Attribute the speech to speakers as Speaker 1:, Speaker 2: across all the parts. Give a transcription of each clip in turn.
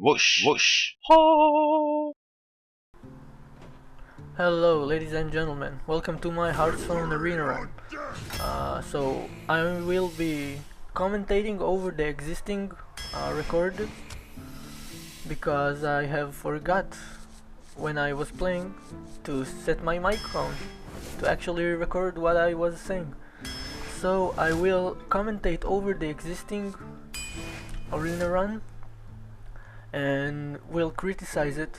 Speaker 1: Whoosh, whoosh, ho!
Speaker 2: Hello, ladies and gentlemen. Welcome to my Hearthstone arena run. So I will be commentating over the existing record because I have forgot when I was playing to set my microphone to actually record what I was saying. So I will commentate over the existing arena run and will criticize it,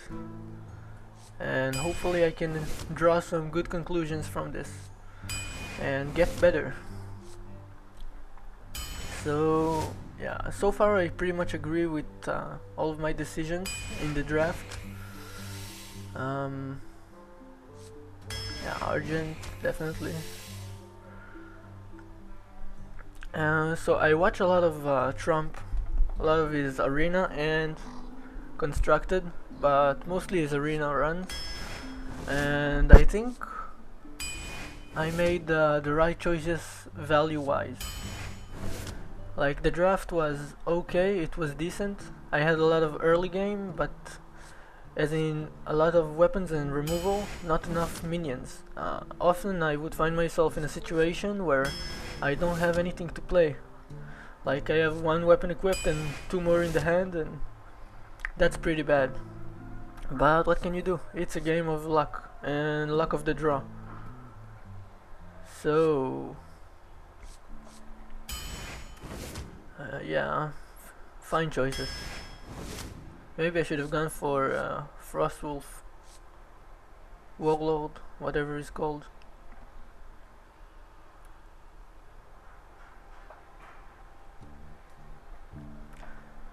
Speaker 2: and hopefully I can draw some good conclusions from this and get better. So yeah, so far I pretty much agree with all of my decisions in the draft. Yeah, Argent definitely. So I watch a lot of Trump, a lot of his arena and constructed, but mostly his arena runs, and I think I made the right choices value-wise. Like, the draft was okay, it was decent. I had a lot of early game, but as in a lot of weapons and removal, not enough minions. Often I would find myself in a situation where I don't have anything to play. Like, I have one weapon equipped and two more in the hand, and that's pretty bad. But what can you do? It's a game of luck, and luck of the draw. So yeah, fine choices. Maybe I should have gone for Frostwolf, Warlord, whatever it's called.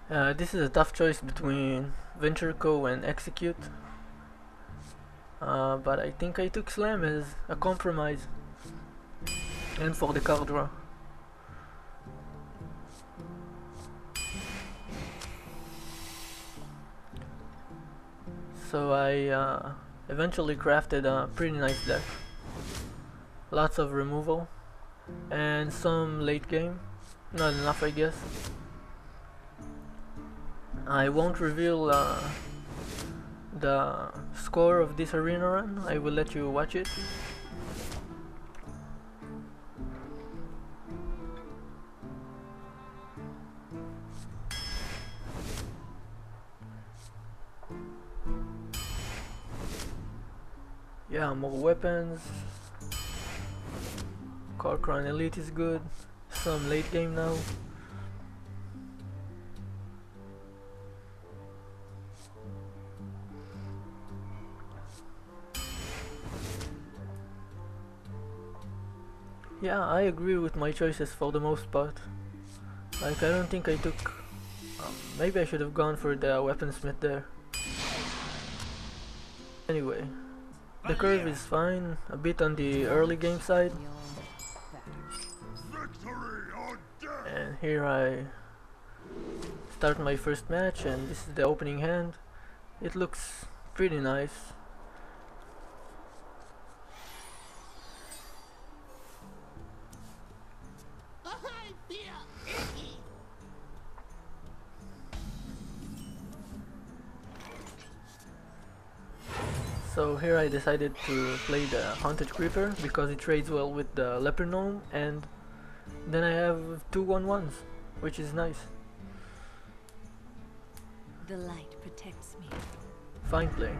Speaker 2: This is a tough choice between Venture Co and Execute, but I think I took Slam as a compromise and for the card draw. So I eventually crafted a pretty nice deck. Lots of removal and some late game. Not enough, I guess. I won't reveal the score of this arena run. I will let you watch it. Yeah, more weapons. Corcoran Elite is good. Some late game now. Yeah, I agree with my choices for the most part. Like, I don't think I took... maybe I should have gone for the weaponsmith there. Anyway, the curve is fine, a bit on the early game side. And here I start my first match, and this is the opening hand. It looks pretty nice. So here I decided to play the Haunted Creeper because it trades well with the Leper Gnome, and then I have two 1/1s, which is nice.
Speaker 3: The light protects me.
Speaker 2: Fine play.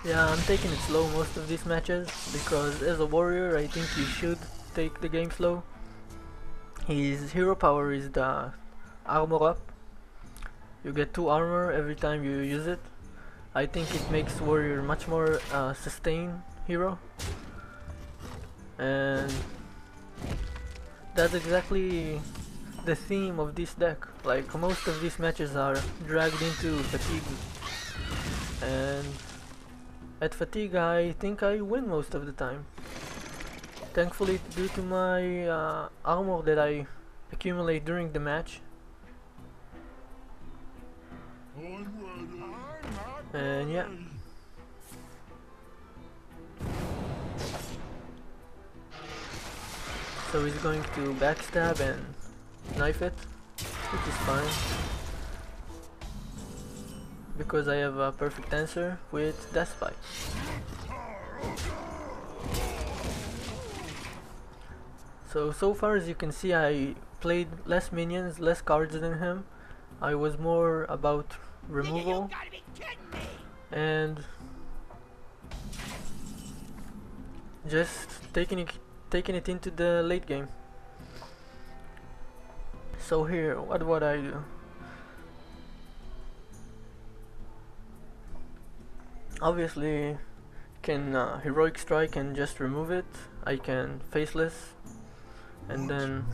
Speaker 2: Yeah, I'm taking it slow most of these matches because as a warrior I think you should take the game slow. His hero power is the armor up. You get 2 armor every time you use it. I think it makes warrior much more sustain hero, and that's exactly the theme of this deck. Like, most of these matches are dragged into fatigue, and at fatigue I think I win most of the time. Thankfully, due to my armor that I accumulate during the match. And yeah. So he's going to backstab and knife it, which is fine, because I have a perfect answer with Death Spike. So far as you can see, I played less minions, less cards than him. I was more about removal and just taking it into the late game. So here, what would I do? Obviously, can heroic strike and just remove it. I can faceless, and then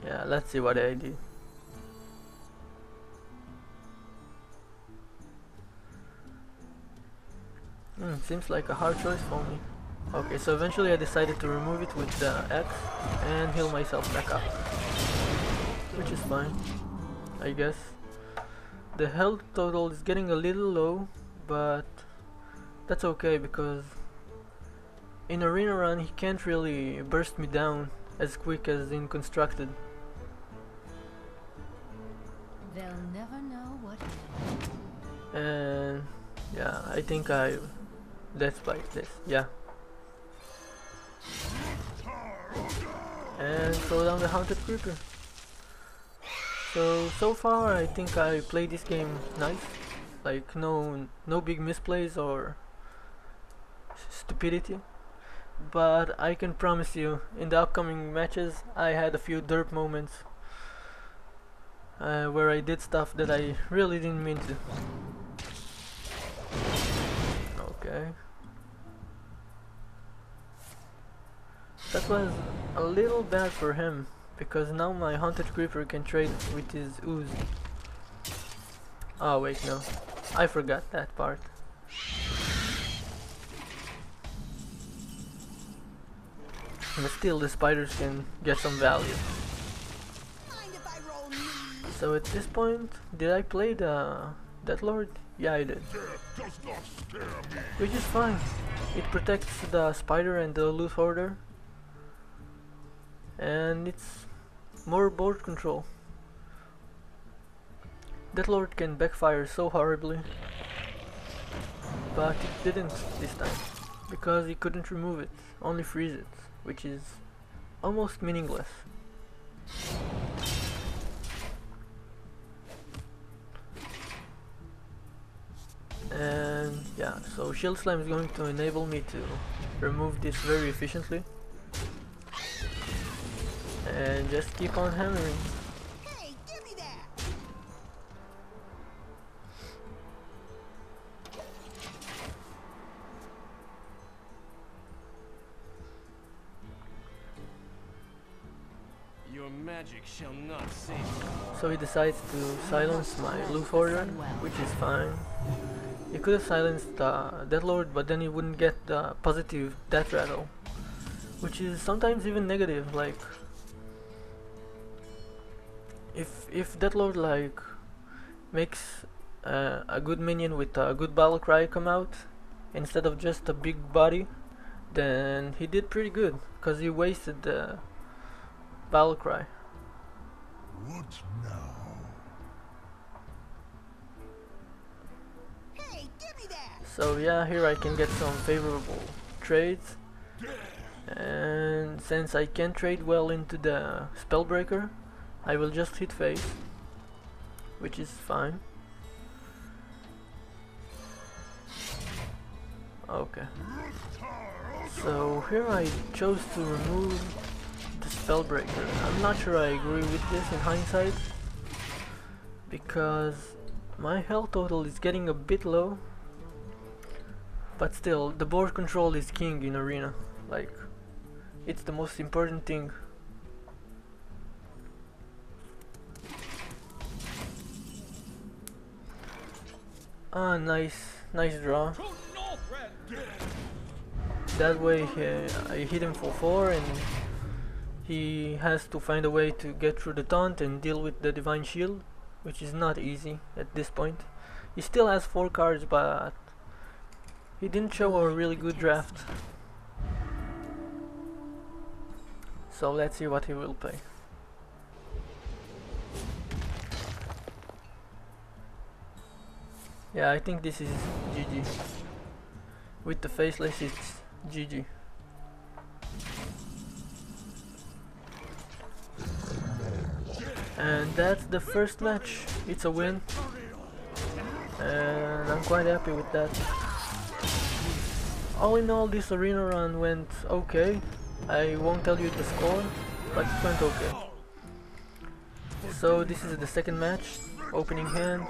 Speaker 2: yeah, let's see what I do. Seems like a hard choice for me. Okay, so eventually I decided to remove it with the X and heal myself back up, which is fine, I guess. The health total is getting a little low, but that's okay because in arena run he can't really burst me down as quick as in constructed.
Speaker 3: They'll never know what.
Speaker 2: And yeah, I think I Death Spike this, yeah. And throw down the Haunted Creeper. So far I think I played this game nice, like no big misplays or stupidity, but I can promise you in the upcoming matches I had a few derp moments where I did stuff that I really didn't mean to. Okay. That was a little bad for him, because now my Haunted Creeper can trade with his ooze. Oh wait, no. I forgot that part. But still, the spiders can get some value. So at this point, did I play the Deathlord? Yeah, I did. Which is fine. It protects the spider and the loot hoarder. And it's more board control. Deathlord can backfire so horribly, but it didn't this time, because he couldn't remove it, only freeze it, which is almost meaningless. And yeah, so Shield Slime is going to enable me to remove this very efficiently. And just keep on hammering.
Speaker 4: Hey, give me that.
Speaker 5: Your magic shall not save you.
Speaker 2: So he decides to silence my loot hoarder, which is fine. He could have silenced the Deathlord, but then he wouldn't get the positive death rattle, which is sometimes even negative. Like if Deathlord like makes a good minion with a good battle cry come out instead of just a big body, then he did pretty good, because he wasted the battle cry.
Speaker 4: What now? Hey, give me that.
Speaker 2: So yeah, here I can get some favorable trades, and since I can trade well into the Spellbreaker, I will just hit face, which is fine. Okay. So here I chose to remove the Spellbreaker. I'm not sure I agree with this in hindsight, because my health total is getting a bit low, but still, the board control is king in arena. Like, it's the most important thing. Ah, nice draw. That way I hit him for 4 and he has to find a way to get through the taunt and deal with the Divine Shield, which is not easy at this point. He still has 4 cards, but he didn't show a really good draft. So let's see what he will play. Yeah, I think this is GG. With the faceless, it's GG. And that's the first match. It's a win. And I'm quite happy with that. All in all, this arena run went okay. I won't tell you the score, but it went okay. So this is the second match, opening hand.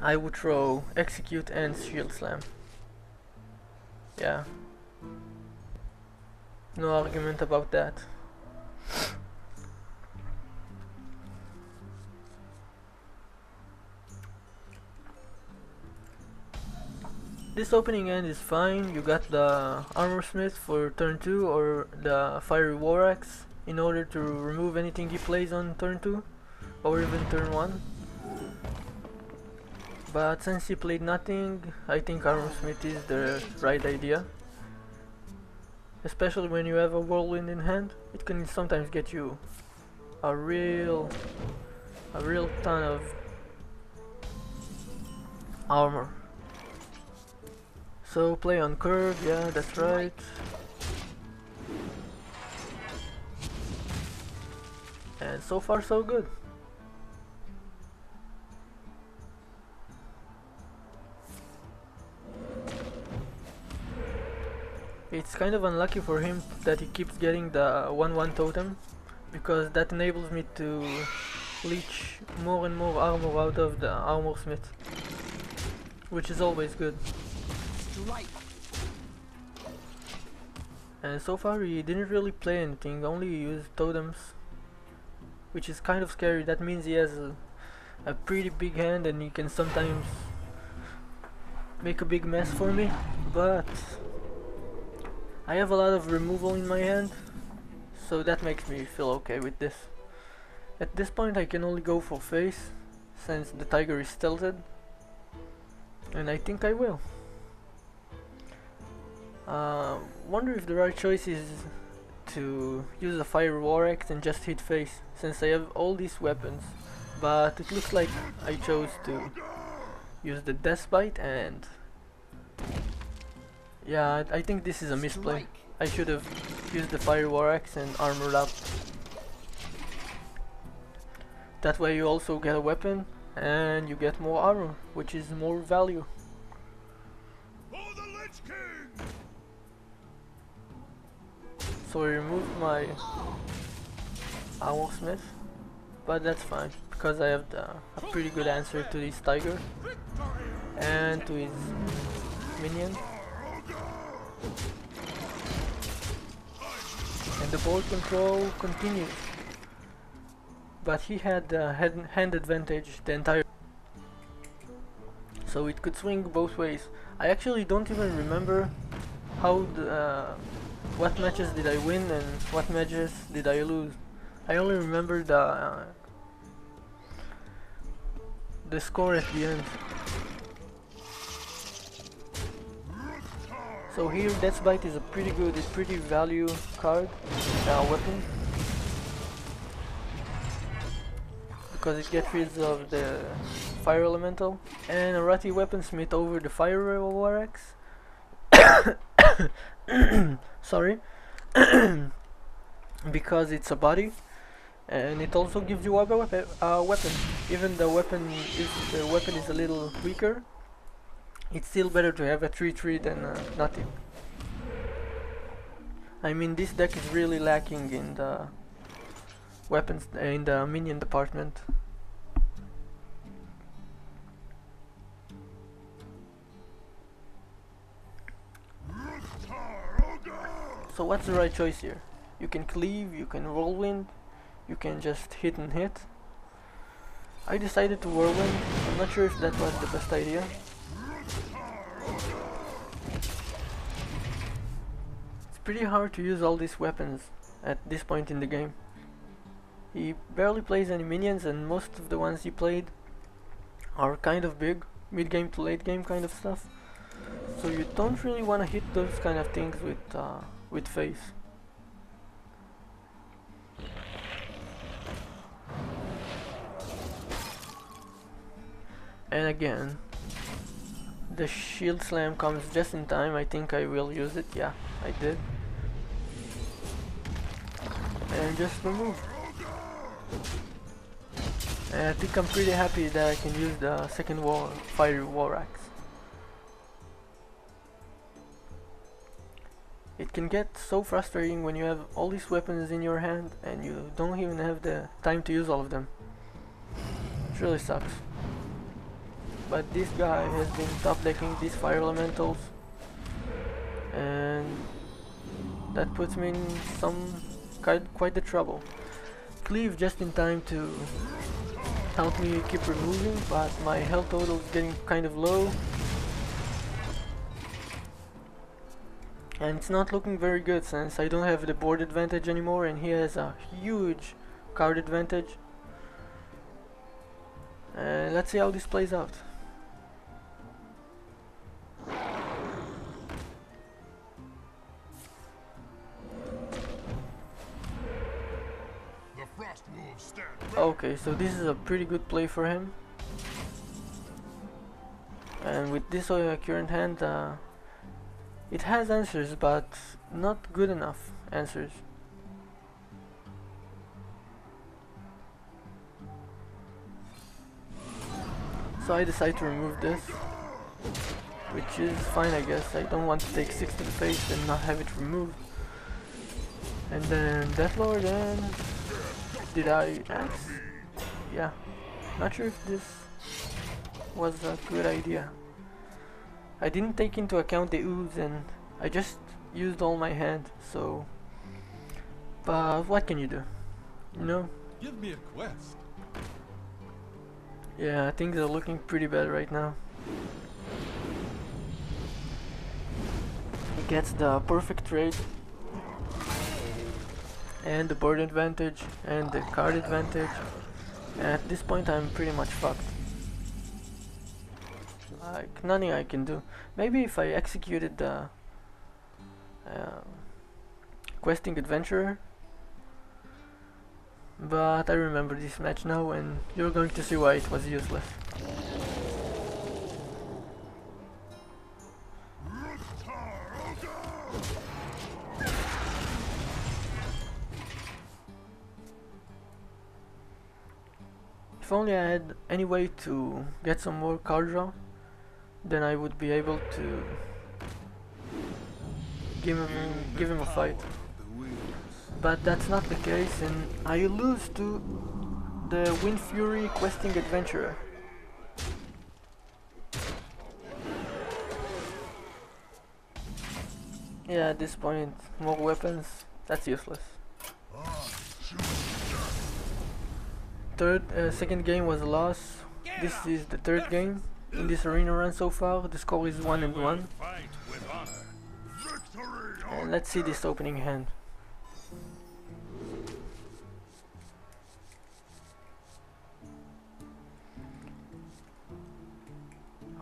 Speaker 2: I would throw Execute and Shield Slam. Yeah. No argument about that. This opening hand is fine. You got the Armor Smith for turn 2 or the Fiery War Axe in order to remove anything he plays on turn 2 or even turn 1. But since he played nothing, I think Armor Smith is the right idea. Especially when you have a Whirlwind in hand, it can sometimes get you a real ton of armor. So play on curve, yeah, that's right. And so far so good. It's kind of unlucky for him that he keeps getting the 1-1 totem, because that enables me to leech more and more armor out of the Armor Smith, which is always good. And so far he didn't really play anything, only used totems, which is kind of scary. That means he has a pretty big hand and he can sometimes make a big mess for me, but I have a lot of removal in my hand, so that makes me feel okay with this. At this point I can only go for face, since the tiger is tilted, and I think I will. Wonder if the right choice is to use a Fire War Axe and just hit face, since I have all these weapons, but it looks like I chose to use the Death Bite, and yeah, I think this is a misplay. I should have used the Fire War Axe and armored up. That way you also get a weapon and you get more armor, which is more value. So I removed my Armor Smith, but that's fine, because I have a pretty good answer to this tiger and to his minion. And the board control continues, but he had the hand advantage the entire, so it could swing both ways. I actually don't even remember how what matches did I win and what matches did I lose. I only remember the score at the end. So here Death Bite is a pretty value card, weapon, because it gets rid of the Fire Elemental, and a Ratty Weaponsmith over the Fire War Axe. Sorry. Because it's a body, and it also gives you a weapon. Even the weapon is a little weaker, it's still better to have a 3/3 than nothing. I mean, this deck is really lacking in the weapons, in the minion department. So what's the right choice here? You can cleave, you can whirlwind, you can just hit and hit. I decided to whirlwind. I'm not sure if that was the best idea. It's pretty hard to use all these weapons at this point in the game. He barely plays any minions, and most of the ones he played are kind of big, mid game to late game kind of stuff. So you don't really want to hit those kind of things with face. And again, the shield slam comes just in time. I think I will use it. Yeah, I did. And just remove. And I think I'm pretty happy that I can use the second fiery war axe. It can get so frustrating when you have all these weapons in your hand and you don't even have the time to use all of them. It really sucks. But this guy has been top decking these fire elementals, and that puts me in quite the trouble. Cleave just in time to help me keep removing, but my health total is getting kind of low. And it's not looking very good since I don't have the board advantage anymore and he has a huge card advantage. And let's see how this plays out. Okay, so this is a pretty good play for him. And with this current hand, it has answers, but not good enough answers. So I decide to remove this, which is fine, I guess. I don't want to take 6 to the face and not have it removed. And then Deathlord, and did I axe? Yeah, not sure if this was a good idea. I didn't take into account the ooze and I just used all my hand, so... But what can you do? You know?
Speaker 6: Give me a quest.
Speaker 2: Yeah, things are looking pretty bad right now. He gets the perfect trade and the board advantage and the card advantage. And at this point I'm pretty much fucked. Like, nothing I can do. Maybe if I executed the questing adventurer. But I remember this match now and you're going to see why it was useless. If only I had any way to get some more card draw, then I would be able to give him a fight. But that's not the case, and I lose to the Wind Fury questing adventurer. Yeah, at this point, more weapons, that's useless. Second game was a loss. This is the third game in this arena run so far. The score is 1-1. And let's see this opening hand.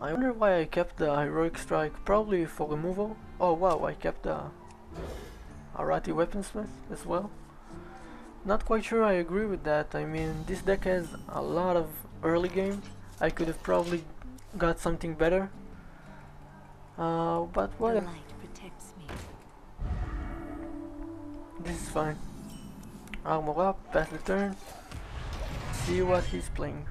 Speaker 2: I wonder why I kept the heroic strike, probably for removal. Oh wow, I kept the Arati weaponsmith as well. Not quite sure I agree with that. I mean, this deck has a lot of early game. I could have probably got something better. But what if...
Speaker 3: protects me.
Speaker 2: This is fine. Armor up, pass the turn. See what he's playing.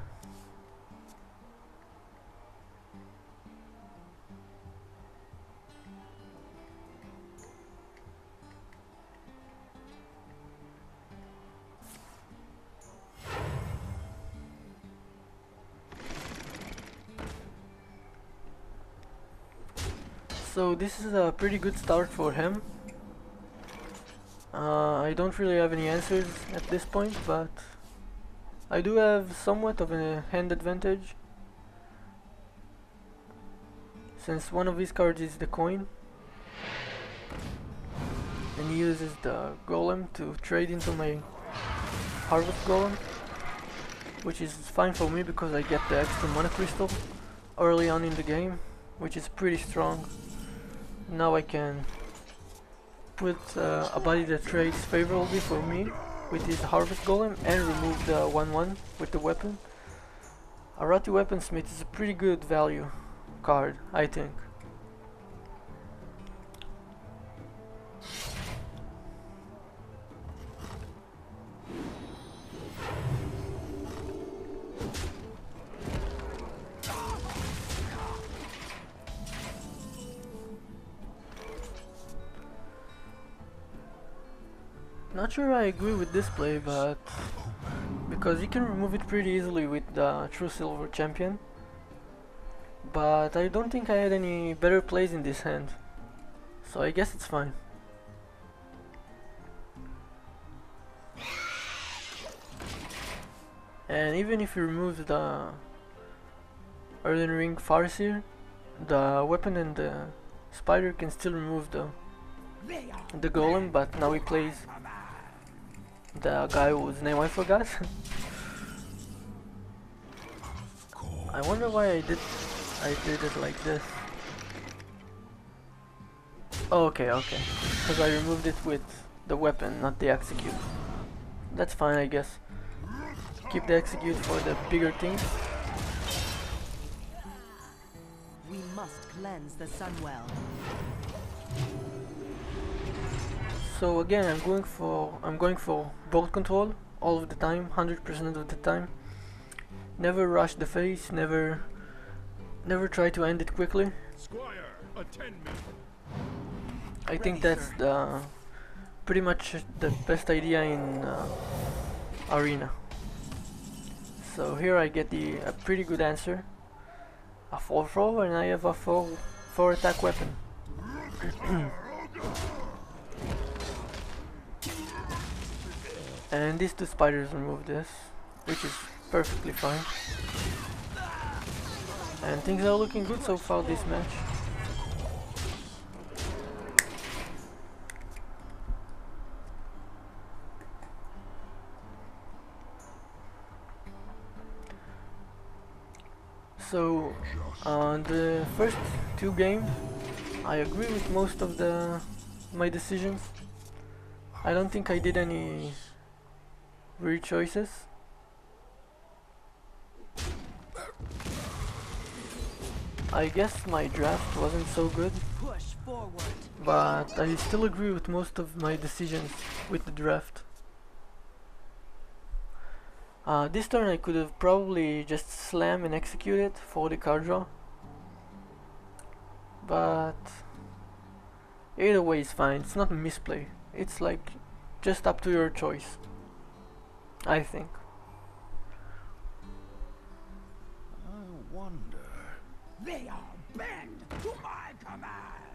Speaker 2: So this is a pretty good start for him. I don't really have any answers at this point, but I do have somewhat of a hand advantage, since one of his cards is the coin and he uses the golem to trade into my harvest golem. which is fine for me because I get the extra mana crystal early on in the game, which is pretty strong. Now I can put a body that trades favorably for me with his harvest golem and remove the 1/1 with the weapon. A Roti Weaponsmith is a pretty good value card, I think. Not sure I agree with this play, but because you can remove it pretty easily with the True Silver Champion, but I don't think I had any better plays in this hand, so I guess it's fine. And even if you remove the Elden Ring Farseer, the weapon and the spider can still remove the golem, but now he plays the guy whose name I forgot. I wonder why I did it like this. Oh, okay, because I removed it with the weapon, not the execute. That's fine, I guess. Keep the execute for the bigger things.
Speaker 6: We must cleanse the Sunwell.
Speaker 2: So again, I'm going for board control all of the time, 100% of the time. Never rush the phase, never try to end it quickly.
Speaker 5: Squire, attend me.
Speaker 2: I think that's the pretty much the best idea in Arena. So here I get a pretty good answer, a 4/4, and I have a 4 attack weapon. And these two spiders remove this, which is perfectly fine. And things are looking good so far this match. So, on the first two games, I agree with most of my decisions. I don't think I did any weird choices. I guess my draft wasn't so good,
Speaker 6: Push forward.
Speaker 2: but I still agree with most of my decisions with the draft. This turn I could have probably just slam and execute it for the card draw, but either way is fine. It's not a misplay. It's like just up to your choice, I think.
Speaker 4: I wonder. They are bent to my command.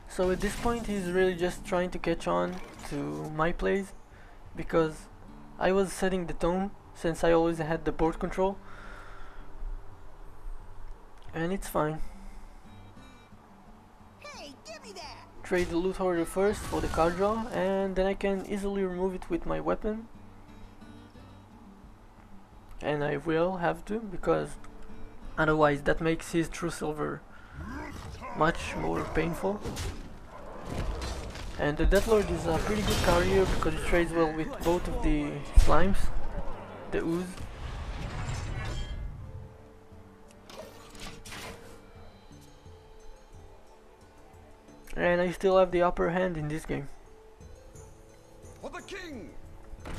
Speaker 2: So at this point he's really just trying to catch on to my plays, because I was setting the tone since I always had the board control, and it's fine.
Speaker 4: Hey, give me that.
Speaker 2: Trade the loot hoarder first for the card draw, and then I can easily remove it with my weapon. And I will have to, because otherwise that makes his true silver much more painful. And the Deathlord is a pretty good carrier because it trades well with both of the slimes, the ooze. And I still have the upper hand in this game.
Speaker 5: For the king!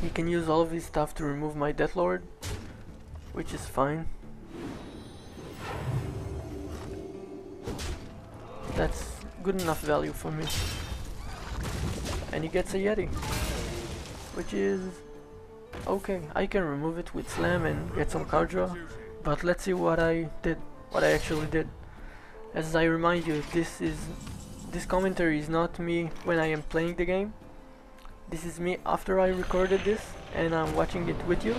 Speaker 2: He can use all of his stuff to remove my Deathlord, which is fine. That's good enough value for me. And he gets a Yeti, which is okay. I can remove it with slam and get some card draw, but let's see what I actually did. As I remind you, this commentary is not me when I am playing the game. This is me after I recorded this and I'm watching it with you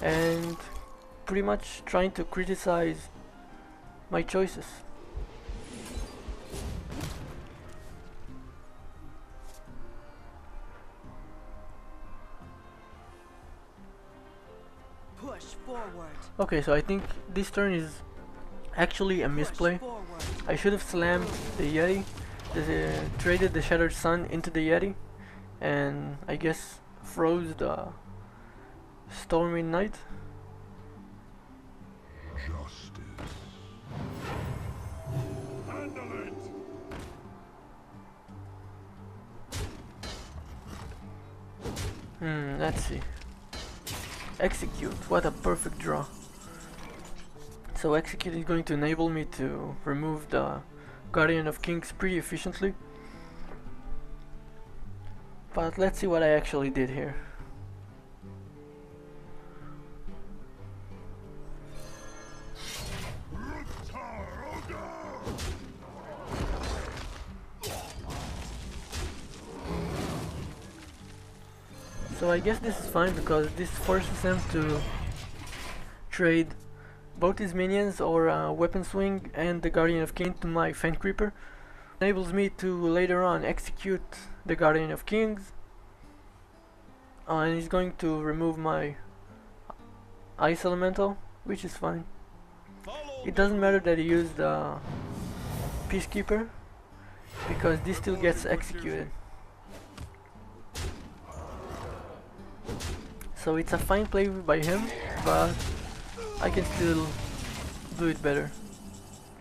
Speaker 2: and pretty much trying to criticize my choices.
Speaker 6: Push forward.
Speaker 2: Okay, so I think this turn is actually a misplay.
Speaker 6: Push forward.
Speaker 2: I should have slammed the Yeti, traded the Shattered Sun into the Yeti, and I guess froze the Stormy Night.
Speaker 5: Justice. Handle it.
Speaker 2: Let's see. Execute. What a perfect draw. So execute is going to enable me to remove the Guardian of Kings pretty efficiently. But let's see what I actually did here. So I guess this is fine because this forces him to trade both his minions or weapon swing and the Guardian of Kings to my Fen Creeper. Enables me to later on execute the Guardian of Kings, and he's going to remove my Ice Elemental, which is fine. It doesn't matter that he used Peacekeeper because this still gets executed. So it's a fine play by him, but I can still do it better.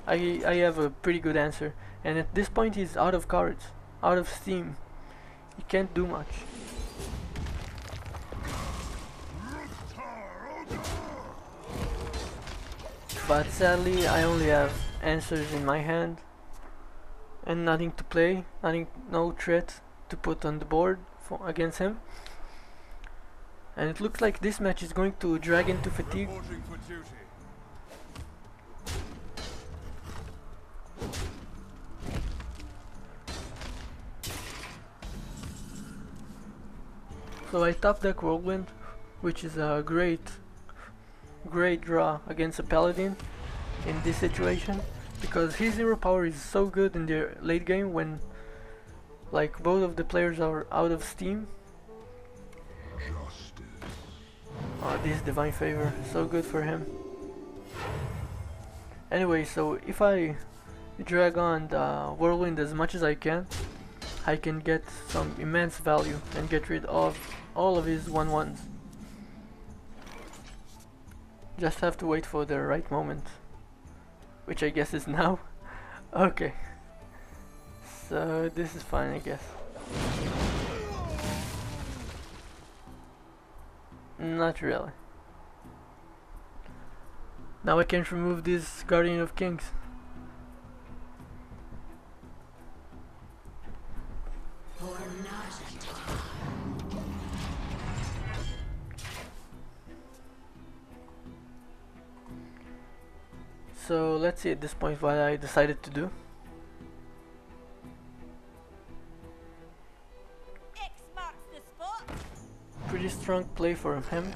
Speaker 2: I have a pretty good answer, and at this point he's out of cards, out of steam. He can't do much. But sadly I only have answers in my hand and nothing to play, no threat to put on the board against him. And it looks like this match is going to drag into fatigue.
Speaker 5: Reporting for duty.
Speaker 2: So I top deck Whirlwind, which is a great draw against a Paladin in this situation, because his hero power is so good in the late game when like both of the players are out of steam. This Divine Favor, so good for him. Anyway, so if I drag on the Whirlwind as much as I can get some immense value and get rid of all of his 1/1s. Just have to wait for the right moment, which I guess is now. Okay, so this is fine, I guess. Not really. Now I can't remove this Guardian of Kings. So let's see at this point what I decided to do.
Speaker 3: X marks the spot.
Speaker 2: Pretty strong play for him,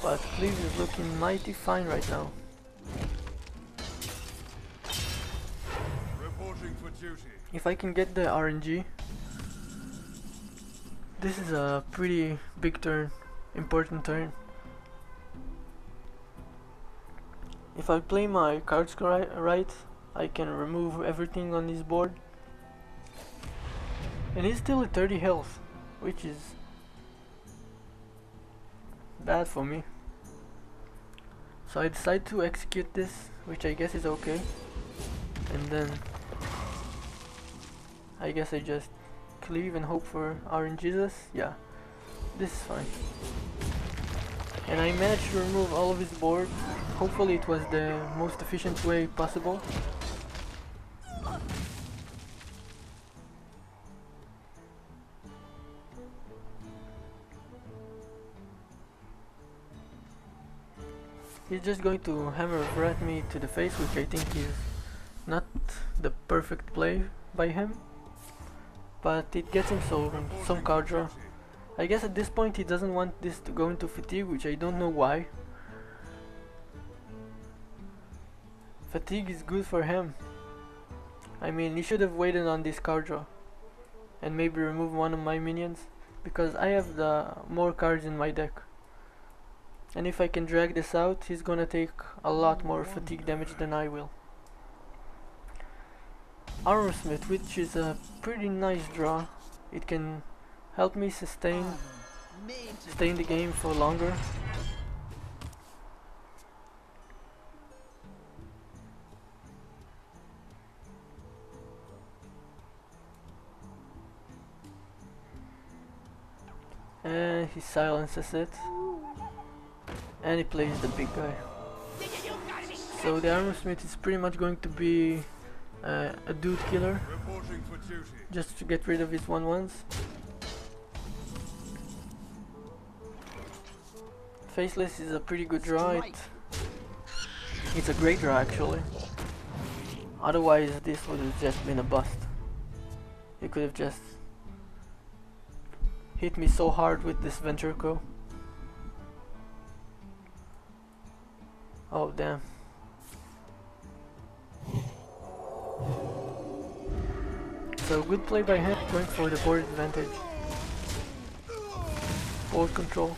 Speaker 2: but Cleave is looking mighty fine right now.
Speaker 5: Reporting for duty.
Speaker 2: If I can get the RNG, this is a pretty big turn, important turn. If I play my cards right, I can remove everything on this board. And he's still at 30 health, which is bad for me. So I decide to execute this, which I guess is okay. And then I guess I just cleave and hope for RNGesus. Yeah, this is fine. And I managed to remove all of his board. Hopefully it was the most efficient way possible. He's just going to hammer at me to the face, which I think is not the perfect play by him, but it gets him some card draw. I guess at this point he doesn't want this to go into fatigue, which I don't know why. Fatigue is good for him. I mean, he should have waited on this card draw and maybe remove one of my minions, because I have the more cards in my deck. And if I can drag this out, he's gonna take a lot more fatigue damage than I will. Armor Smith, which is a pretty nice draw. It can help me stay in the game for longer. And he silences it. And he plays the big guy. So the Armor Smith is pretty much going to be a dude killer, just to get rid of his 1/1s. Faceless is a pretty good draw. It's a great draw actually. Otherwise this would have just been a bust. He could have just hit me so hard with this Venturco. Oh damn. So good play by him, going for the board advantage. Board control.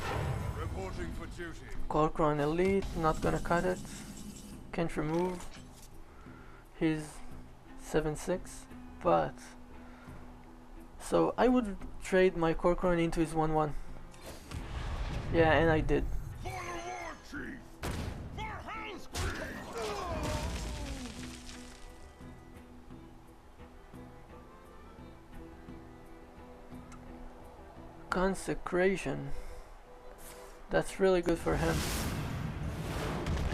Speaker 2: Corcoran Elite, not gonna cut it. Can't remove his 7/6, but so I would trade my Corcoran into his 1/1. Yeah, and I did. Consecration. That's really good for him.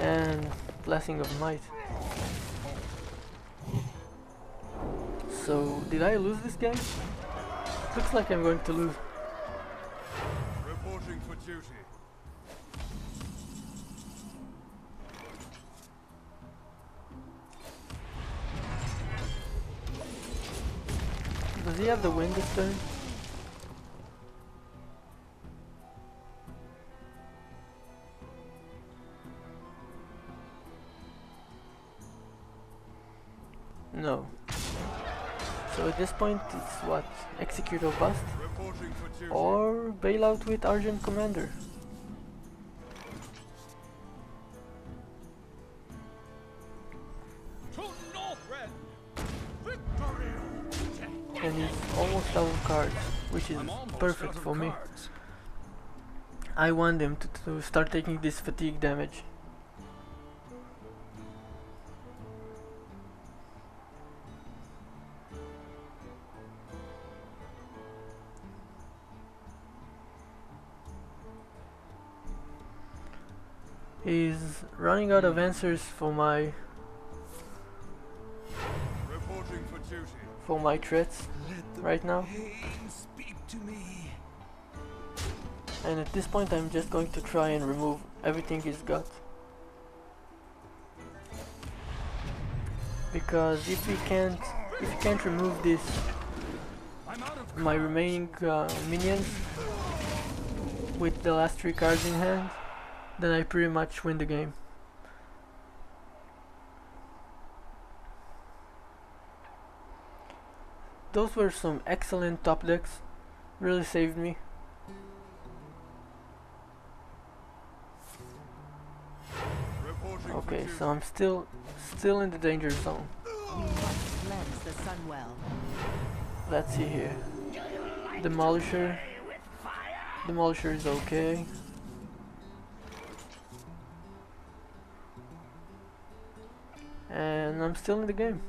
Speaker 2: And Blessing of Might. So, did I lose this game? Looks like I'm going to lose.
Speaker 5: Reporting for duty.
Speaker 2: Does he have the win this turn? No. So at this point it's what? Execute or bust? Or bail out with Argent Commander. And he's almost out of cards, which is perfect for me. I want him to start taking this fatigue damage. He's running out of answers for my threats right now. And at this point I'm just going to try and remove everything he's got. Because if he can't remove this, my remaining minions with the last 3 cards in hand, then I pretty much win the game. Those were some excellent top decks, really saved me. Okay, so I'm still in the danger zone.
Speaker 6: You must cleanse the Sunwell.
Speaker 2: Let's see here. Demolisher. Demolisher is okay. And I'm still in the game.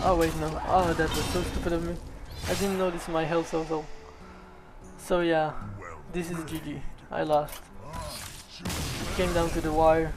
Speaker 2: Oh wait, no. Oh, that was so stupid of me. I didn't notice my health so low. So yeah, this is GG. I lost. It came down to the wire.